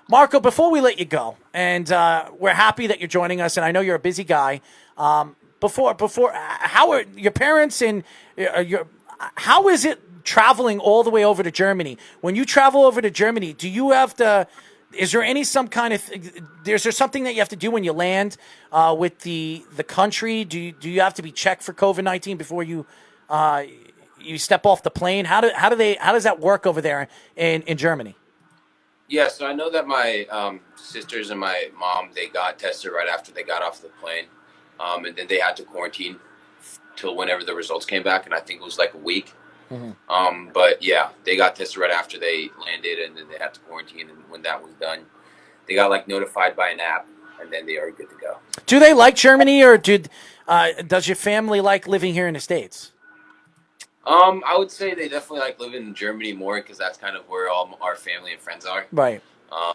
Marco, before we let you go, and we're happy that you're joining us, and I know you're a busy guy. How are your parents and your? How is it traveling all the way over to Germany? When you travel over to Germany, do you have to? Is there any some kind of? Is there something that you have to do when you land with the country? Do you have to be checked for COVID-19 before uh, you step off the plane? How does that work over there in Germany? Yeah, so I know that my sisters and my mom, they got tested right after they got off the plane, and then they had to quarantine till whenever the results came back, and I think it was like a week. Mhm. But yeah, they got tested right after they landed, and then they had to quarantine. And when that was done, they got like notified by an app, and then they are good to go. Do they like Germany, or does your family like living here in the States? I would say they definitely like living in Germany more because that's kind of where all our family and friends are. Right. Um,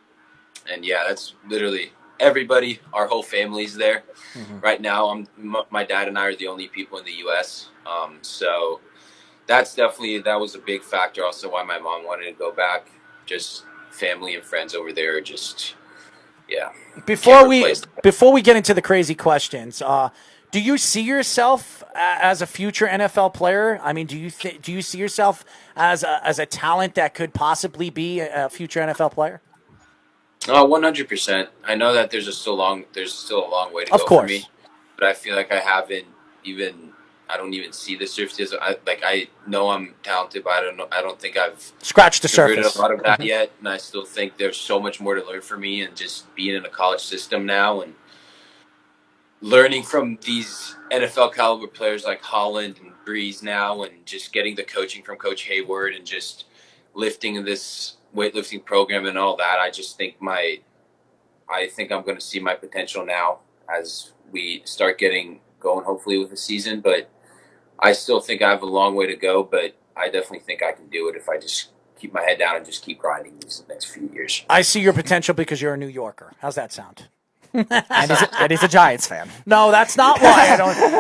and yeah, that's literally everybody. Our whole family's there Mhm. right now. My dad and I are the only people in the U.S. So that was a big factor. Also, why my mom wanted to go back. Just family and friends over there. Just yeah, can't Before we replace that. before we get into the crazy questions, do you see yourself as a future NFL player? I mean, do you see yourself as a talent that could possibly be a future NFL player? 100%. I know that there's still a long way to Of go for me, course. but I feel like I haven't even. I don't even see the surface. I know I'm talented, but I don't think I've Scratch the converted a surface. lot of that yet, and I still think there's so much more to learn for me. And just being in a college system now and learning from these NFL caliber players like Holland and Breeze now, and just getting the coaching from Coach Hayward, and just lifting this weightlifting program and all that. I think I'm going to see my potential now as we start getting going, hopefully with the season. But I still think I have a long way to go. But I definitely think I can do it if I just keep my head down and just keep grinding these next few years. I see your potential because you're a New Yorker. How's that sound? And he's a Giants fan. No, that's not why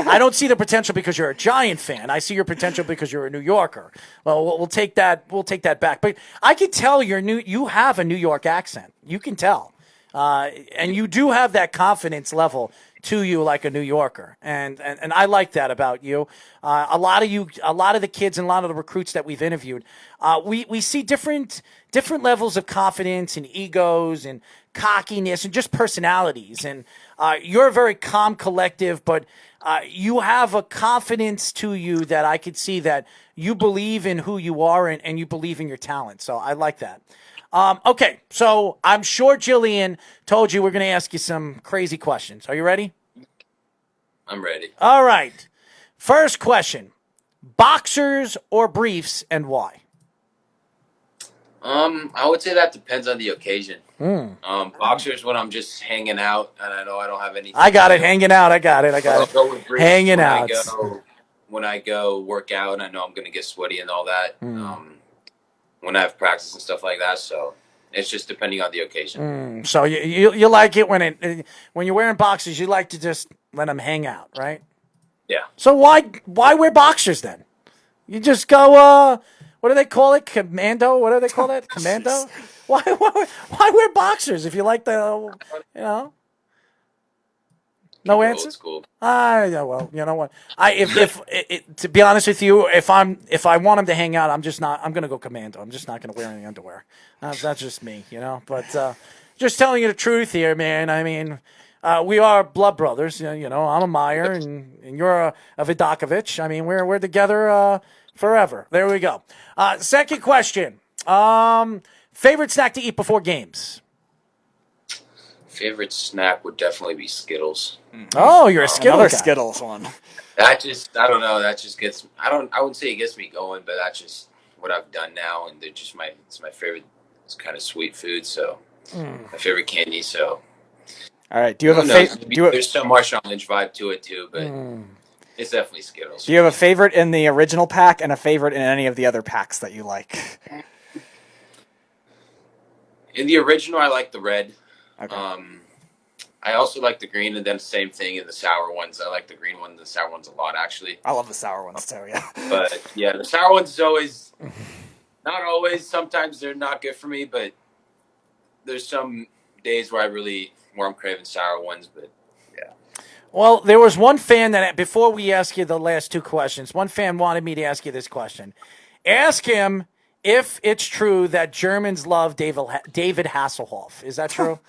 I don't see the potential because you're a Giant fan. I see your potential because you're a New Yorker. Well, we'll take that. We'll take that back. But I can tell you have a New York accent. You can tell, and you do have that confidence level to you like a New Yorker, and I like that about you. A lot of the kids and a lot of the recruits that we've interviewed, we see different levels of confidence and egos and cockiness and just personalities. And you're very calm, collective, but you have a confidence to you that I could see that you believe in who you are and you believe in your talent. So I like that. Okay, so I'm sure Jillian told you we're going to ask you some crazy questions. Are you ready? I'm ready. All right. First question: boxers or briefs, and why? I would say that depends on the occasion. Hmm. Boxers when I'm just hanging out and I know I don't have I anything to got it. do. Hanging out. I got it. I But got I'll it. go with briefs Hanging out. when I go work out and I know I'm gonna get sweaty and all that. Hmm. When I have practice and stuff like that. So it's just depending on the occasion. So you like it when you're wearing boxers, you like to just let them hang out, right? Yeah. So why wear boxers then? You just go what do they call it? Commando? What do they call that? Commando? Why wear boxers if you like the you know? No Keep it answer? old school. Yeah, well, you know what? To be honest with you, if I want him to hang out, I'm gonna go commando. I'm just not gonna wear any underwear. That's just me, you know. But just telling you the truth here, man. I mean, we are blood brothers. You know, I'm a Meyer and you're a Vidackovic. I mean, we're together forever. There we go. Second question. Favorite snack to eat before games? Favorite snack would definitely be Skittles. Oh, you're a Skittle Another guy. Skittles one. I don't know, that just gets I wouldn't say it gets me going, but that's just what I've done now, and it's my favorite. It's kind of sweet food, so my favorite candy. So All right. Do you have who a knows? favorite? There's some Marshall Lynch vibe to it too, but it's definitely Skittles Do for you have a me. favorite in the original pack and a favorite in any of the other packs that you like? In the original, I like the red. Okay. I also like the green, and then same thing in the sour ones. I like the green one and the sour ones a lot, actually. I love the sour ones too. Yeah. But yeah, the sour ones is always not always. Sometimes they're not good for me, but there's some days where I'm craving sour ones, but yeah. Well, there was one fan that, before we ask you the last two questions, one fan wanted me to ask you this question. Ask him if it's true that Germans love David Hasselhoff. Is that true?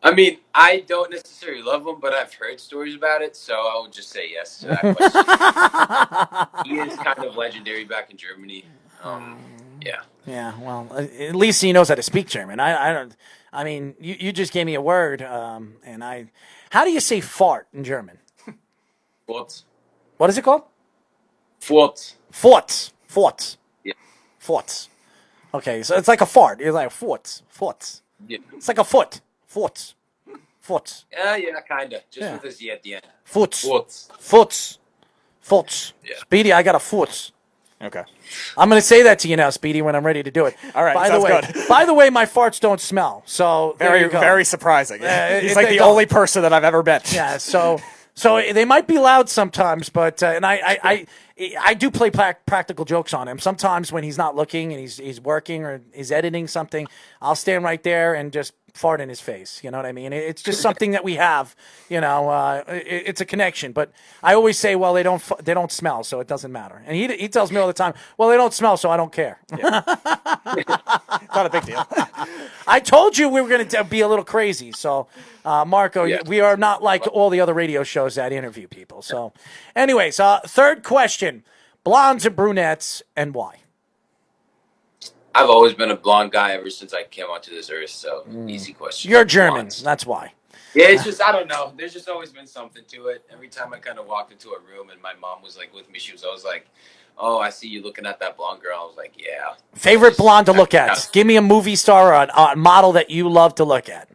I mean, I don't necessarily love him, but I've heard stories about it, so I would just say yes to that question. He is kind of legendary back in Germany. Yeah. Yeah, well, at least he knows how to speak German. I don't. I mean, you just gave me a word, and I. How do you say fart in German? Furz. What is it called? Furz. Forts. Forts. Yeah. Forts. Okay, so it's like a fart. You're like forts. Forts. Yeah. It's like a foot. Forts. Forts. Yeah, kind of. Just with a Z at the end. Foots. Furz. Foots. Foots. Yeah. Speedy, I got a foots. Okay. I'm going to say that to you now, Speedy, when I'm ready to do it. All right, Sounds good. By the way, my farts don't smell. So Very surprising. He's like they the don't. only person that I've ever met. Yeah, so they might be loud sometimes, but and I do play practical jokes on him. Sometimes when he's not looking and he's working or he's editing something, I'll stand right there and just fart in his face. You know what I mean? It's just something that we have. You know, it's a connection. But I always say, well, they don't smell, so it doesn't matter. And he tells me all the time, well, they don't smell, so I don't care. Yeah. Not a big deal. I told you we were going to be a little crazy. So, Marko, we are not like all the other radio shows that interview people. So, anyways, third question: blondes and brunettes, and why? I've always been a blonde guy ever since I came onto this earth, so easy question. You're German, Blondes. that's why. Yeah, it's just, I don't know. There's just always been something to it. Every time I kind of walked into a room and my mom was like with me, she was always like, oh, I see you looking at that blonde girl. I was like, yeah. Favorite blonde to look at? Give me a movie star or a model that you love to look at.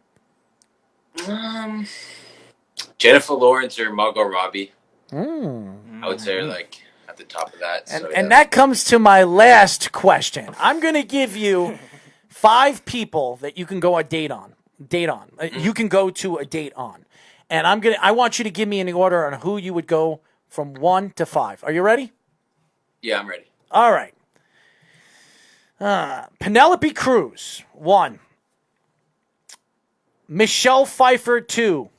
Jennifer Lawrence or Margot Robbie. I would say like at the top of that. And that comes to my last question. I'm going to give you 5 people that you can go a date on. You can go to a date on. And I want you to give me an order on who you would go from 1 to 5. Are you ready? Yeah, I'm ready. All right. Penelope Cruz, 1. Michelle Pfeiffer, 2.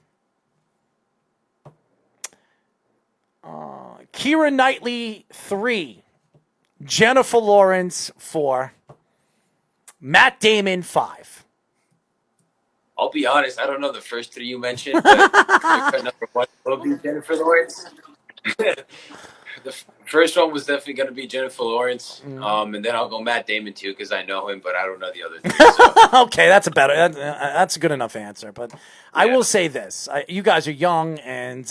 Keira Knightley, 3. Jennifer Lawrence, 4. Matt Damon, 5. I'll be honest, I don't know the first 3 you mentioned, but number 1 will be Jennifer Lawrence. The first one was definitely going to be Jennifer Lawrence, and then I'll go Matt Damon too because I know him, but I don't know the other 3. So. Okay, that's that's a good enough answer. But I will say this: you guys are young, and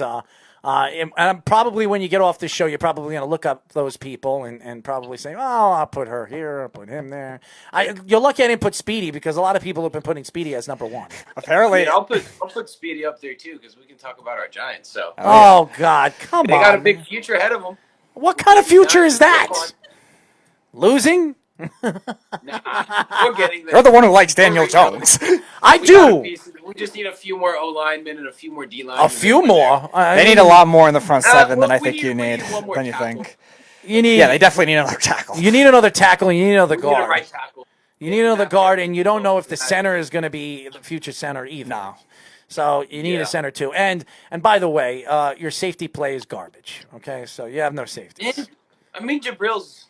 probably when you get off this show, you're probably going to look up those people and probably say, "Oh, I'll put her here, I'll put him there." You're lucky I didn't put Speedy because a lot of people have been putting Speedy as number 1. Apparently, I'll put Speedy up there too because we can talk about our Giants. So, oh God, come on! They got a big future ahead of them. What kind of future is that? Losing? Nah, we're getting there. You're the one who likes Daniel Jones. I do. We just need a few more O linemen and a few more D linemen. A few more. They need a lot more in the front 7 than I think you need. Than you think. Yeah, they definitely need another tackle. You need another tackle. And you need another guard. Need a right tackle. You need another guard, and you don't know if the center is going to be the future center either. No. So you need a center too. And by the way, your safety play is garbage. Okay, so you have no safeties. I mean, Jabril's.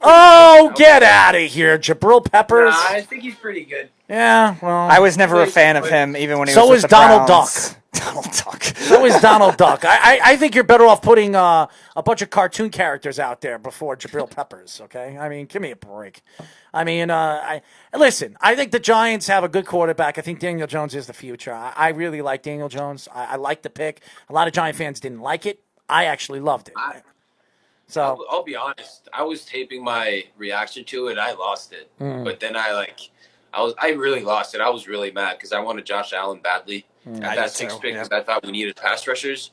Oh, get out of here, Jabril Peppers. Nah, I think he's pretty good. Yeah, well, I was never a fan of him, even when he was so with is the Donald Browns. Duck. Donald Duck. So is Donald Duck. I think you're better off putting a bunch of cartoon characters out there before Jabril Peppers. Okay, I mean, give me a break. I mean, listen. I think the Giants have a good quarterback. I think Daniel Jones is the future. I really like Daniel Jones. I like the pick. A lot of Giant fans didn't like it. I actually loved it. So I'll be honest. I was taping my reaction to it. I lost it, but then I really lost it. I was really mad because I wanted Josh Allen badly at that 6th pick because I thought we needed pass rushers.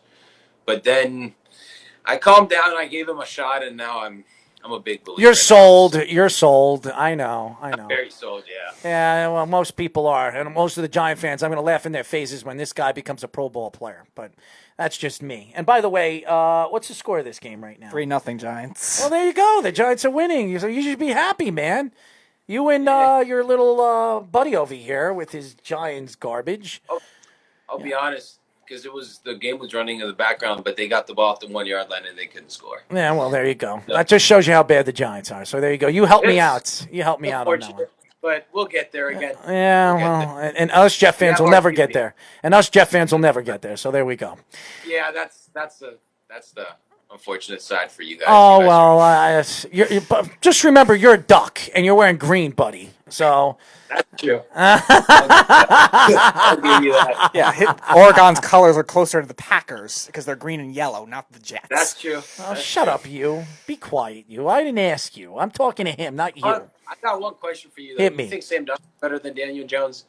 But then I calmed down and I gave him a shot, and now I'm a big believer. you're sold. You're sold. I know. I'm very sold. Yeah. Yeah. Well, most people are, and most of the Giant fans. I'm going to laugh in their faces when this guy becomes a Pro Bowl player, but. That's just me. And by the way, what's the score of this game right now? 3-0 Giants. Well, there you go. The Giants are winning. So you should be happy, man. You and your little buddy over here with his Giants garbage. I'll be honest, because the game was running in the background, but they got the ball at the 1 yard line and they couldn't score. Yeah, well, there you go. That just shows you how bad the Giants are. So there you go. You helped me out. You helped me out on that one. But we'll get there again. Yeah, and us Jeff fans will never get there. And us Jeff fans will never get there. So there we go. Yeah, that's the unfortunate side for you guys. Oh, well, just remember you're a duck and you're wearing green, buddy. So that's true. I'll give you that. Yeah, Oregon's colors are closer to the Packers because they're green and yellow, not the Jets. That's true. Shut up, you. Be quiet, you. I didn't ask you. I'm talking to him, not you. I got one question for you, though. Hit me. You think Sam Darnold is better than Daniel Jones?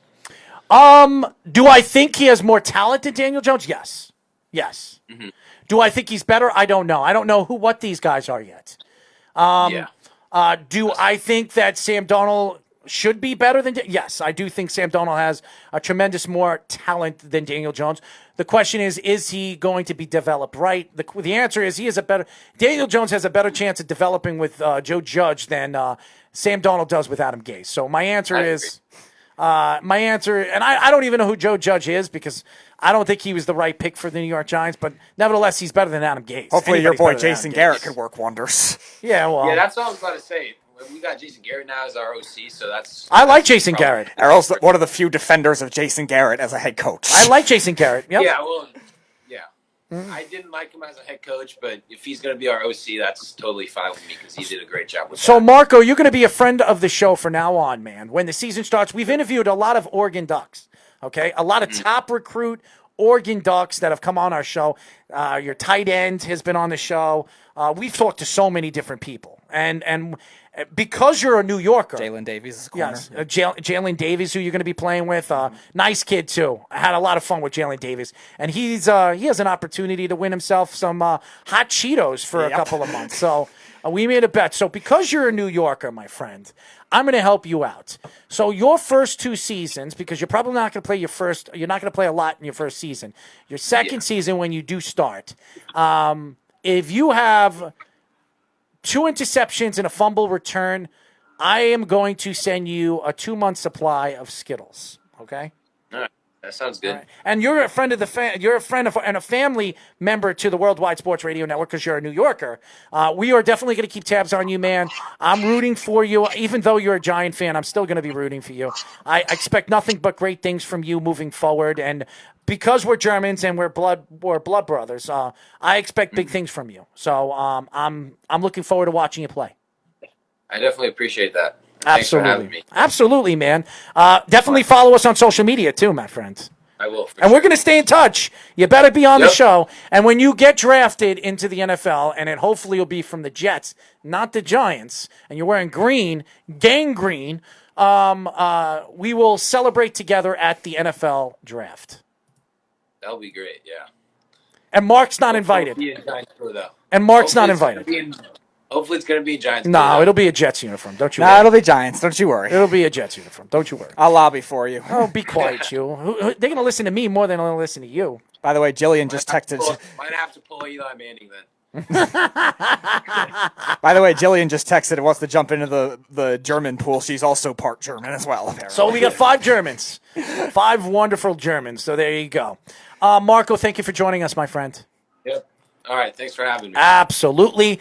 Do I think he has more talent than Daniel Jones? Yes. Yes. Mm-hmm. Do I think he's better? I don't know. I don't know what these guys are yet. Do I think that Sam Darnold should be better than? Yes, I do think Sam Darnold has a tremendous more talent than Daniel Jones. The question is he going to be developed right? The answer is Daniel Jones has a better chance of developing with Joe Judge than Sam Darnold does with Adam Gase. So my answer is. And I don't even know who Joe Judge is because I don't think he was the right pick for the New York Giants, but nevertheless, he's better than Adam Gase. Hopefully your boy Jason Garrett could work wonders. Yeah, well. Yeah, that's what I was about to say. We got Jason Garrett now as our OC, so that's... I like Jason Garrett. Errol's one of the few defenders of Jason Garrett as a head coach. I like Jason Garrett, yep. Yeah, well, yeah. I didn't like him as a head coach, but if he's going to be our OC, that's totally fine with me because he did a great job with that. So, Marko, you're going to be a friend of the show from now on, man. When the season starts, we've interviewed a lot of Oregon Ducks, okay? A lot of top recruit Oregon Ducks that have come on our show. Your tight end has been on the show. We've talked to so many different people. And because you're a New Yorker. Jalen Davies is a corner. Yes, Jalen Davies, who you're going to be playing with. Nice kid, too. I had a lot of fun with Jalen Davies. And he has an opportunity to win himself some hot Cheetos for a couple of months. So we made a bet. So because you're a New Yorker, my friend, I'm going to help you out. So your first 2 seasons, because you're probably not going to play you're not going to play a lot in your first season. Your second season, when you do start, if you have 2 interceptions and a fumble return, I am going to send you a 2-month supply of Skittles. Okay. All right. That sounds good. Right. And you're a friend of you're a friend of and a family member to the Worldwide Sports Radio Network because you're a New Yorker. We are definitely going to keep tabs on you, man. I'm rooting for you. Even though you're a Giant fan, I'm still going to be rooting for you. I expect nothing but great things from you moving forward. And because we're Germans and we're blood brothers, I expect big things from you. So I'm looking forward to watching you play. I definitely appreciate that. Absolutely. Thanks for having me. Absolutely, man. Definitely follow us on social media too, my friends. I will. And we're going to stay in touch. You better be on the show. And when you get drafted into the NFL, and it hopefully will be from the Jets, not the Giants, and you're wearing green, gang green, we will celebrate together at the NFL draft. That'll be great, yeah. And Mark's not invited. And Mark's not invited. Hopefully it's going to be a Giants. No, it'll be a Jets uniform. Don't you worry. No, it'll be Giants. Don't you worry. It'll be a Jets uniform. Don't you worry. I'll lobby for you. Oh, be quiet, you. They're going to listen to me more than they're going to listen to you. By the way, Jillian just texted. Might have to pull Eli Manning then. By the way, Jillian just texted and wants to jump into the German pool. She's also part German as well, apparently. So we got 5 Germans. 5 wonderful Germans. So there you go. Marko, thank you for joining us, my friend. Yep. All right. Thanks for having me. Absolutely.